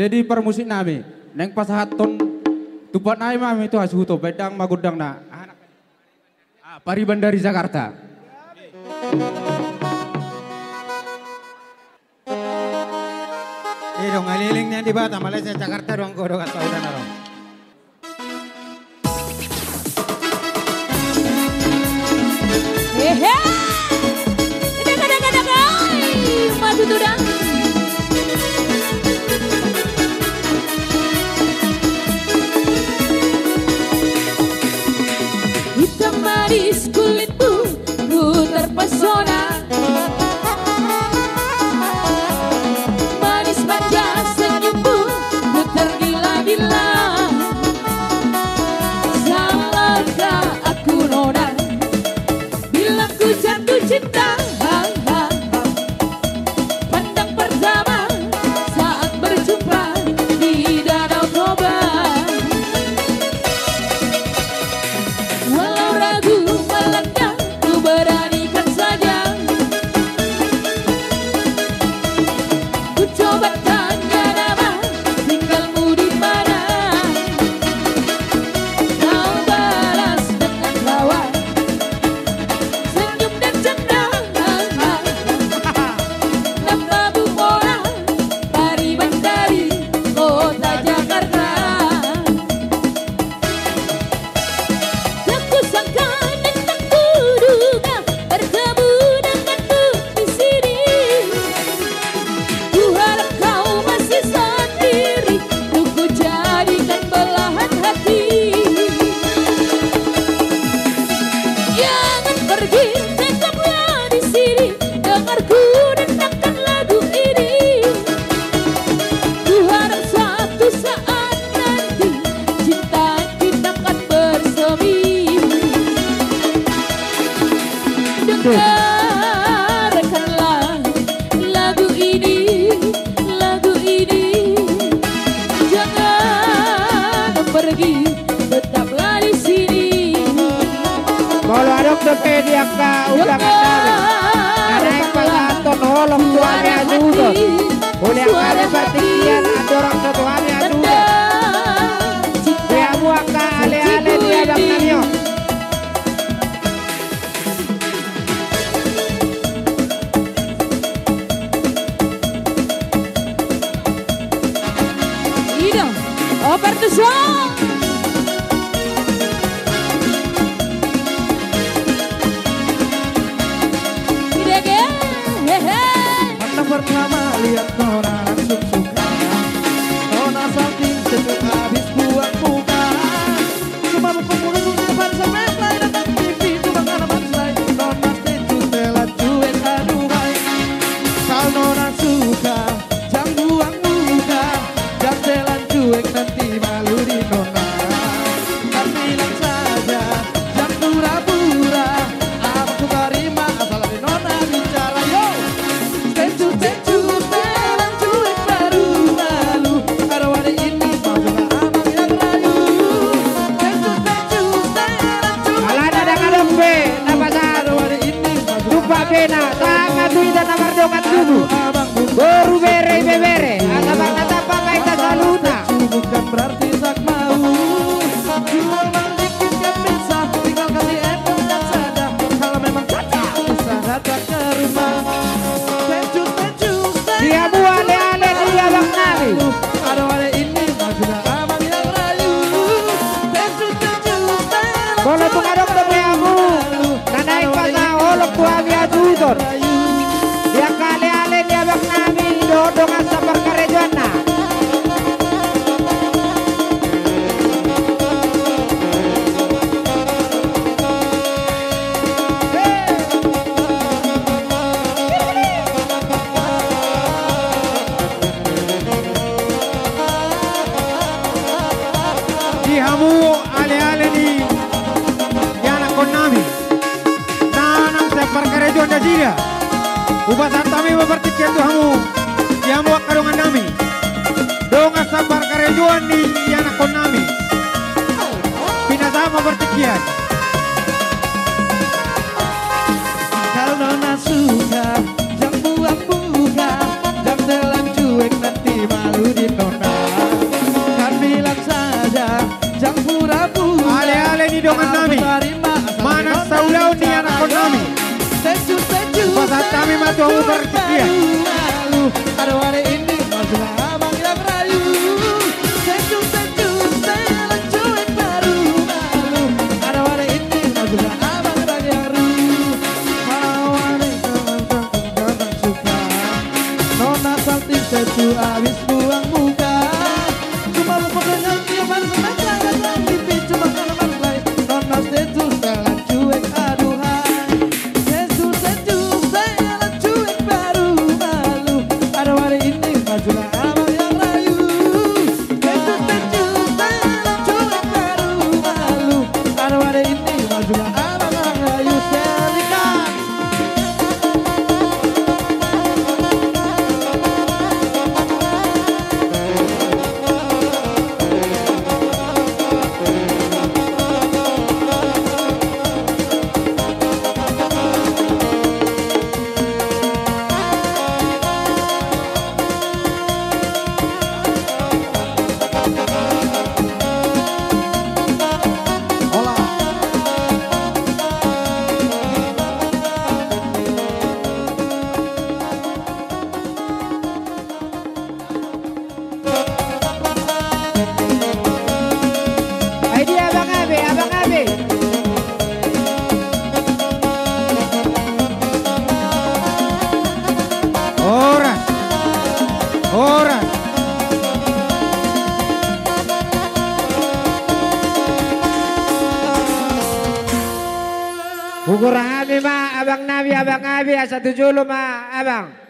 Jadi permusik nami, neng pas haton tupat nai mami itu hasil to bedang magudang na anak Pariban dari Jakarta. Dong ngaliling niya di Bata, Malaysia, Jakarta dong ko dong saudan na ron. Hehe, ini kadang-kadang maju tudang. Hitam manis kulitmu, ku terpesona. Manis manja senyummu, ku tergila-gila. Salahkah aku nona, bila ku jatuh cinta. Pandang pertama saat berjumpa di Danau Toba. Walau ragu melanda, ku beranikan saja. Ku coba tanya nama, tinggalmu di mana. Kau balas dengan tawa, senyum dan canda. Nama Bumora, Pariban dari kota Jakarta. Tak kusangka dan tak kuduga bertemu denganmu di sini. Ku harap kau masih sendiri, ku jadikan belahan hati. Jangan pergi, tetaplah di sini, dengarku dengarkan lagu ini. Ku harap suatu saat nanti cinta kita akan bersemi. Dengarkanlah lagu ini, lagu ini. Jangan pergi, tetaplah di sini. Kalau ada ke dia ka udah kata. Karena yang pelaton holong tuanya juga. Boleh kali pertikian ada orang setuanya juga. Dia buat ka ale-ale dia bang Namyo. Ida, oper the song. Idege, hehe. Mata pertama lihat Nona langsung suka. Nona saking sejuk habis buang muka. Cuma mempengaruhi di depan sampai mulai datang TV cuma karena bantai. Nona setuju telah cuek aduhai. Kalau Nona suka jangan buang muka. Jangan telan cuek nanti malu di Nona. Tak bilang saja jangan pura-pura. Aku suka rima asal di Nona bicara yo. Tentu telan cuek baru malu. Ada wadah ini mau juga abang yang rayu. Tentu telan cuek. Alana dengan dombe, nama Ada satu. wadah ini mau juga Lupa pena, sangat tuitan nomor dongan dulu. abang bukan. Baru bere bebere, agak nata pakai kasaluta. Bukan berarti tak mau. Jual balikin kan bisa, tinggal kasih endorse dan saja. Kalau memang cocok, bisa datang ke rumah. Tentu Dia buat ale-ale dia bang Nabi. ada wadah ini mau juga abang yang rayu. Tentu Kalau tu ngadok dombe aku, nanai pasang holok tua dia tuiton. Dia kale-ale dia bang Nabi, dodongan sabar karejuana. Dihamu ale-ale di yana konami. Nanang separ karejuan da jira. Ubah santami mempertikian tu hamu. Dihamu akarungan nami. Donga sabar karejuan di yana konami. Pinasama mempertikian. Kalau Nona suka, jangan buang muka. Jangan telan cuek nanti malu di Nona. kami matu aku bertikia. Malu, ada wari ini masalah abang yang rayu. Sejuk saya cuek baru. Malu, ada wari ini masalah abang yang rayu. Wari kadang suka. Nona salting seju abis buang muka. Cuma lupa dengan nyaman senang jangan mimpi cuma kalaman lain. Nona seju jalan cuek aduhai. Seju saya cuek baru. Malu, ada wari ini majulah abang yang rayu. Seju saya cuek baru. Malu, ada wari ini majulah abang yang rayu. Selikan. Dia Abang Abe, Abang Abe. Oras, oras. Ukur Abi ma, Abang Nabi, Abang Abi, 1 julu ma, Abang.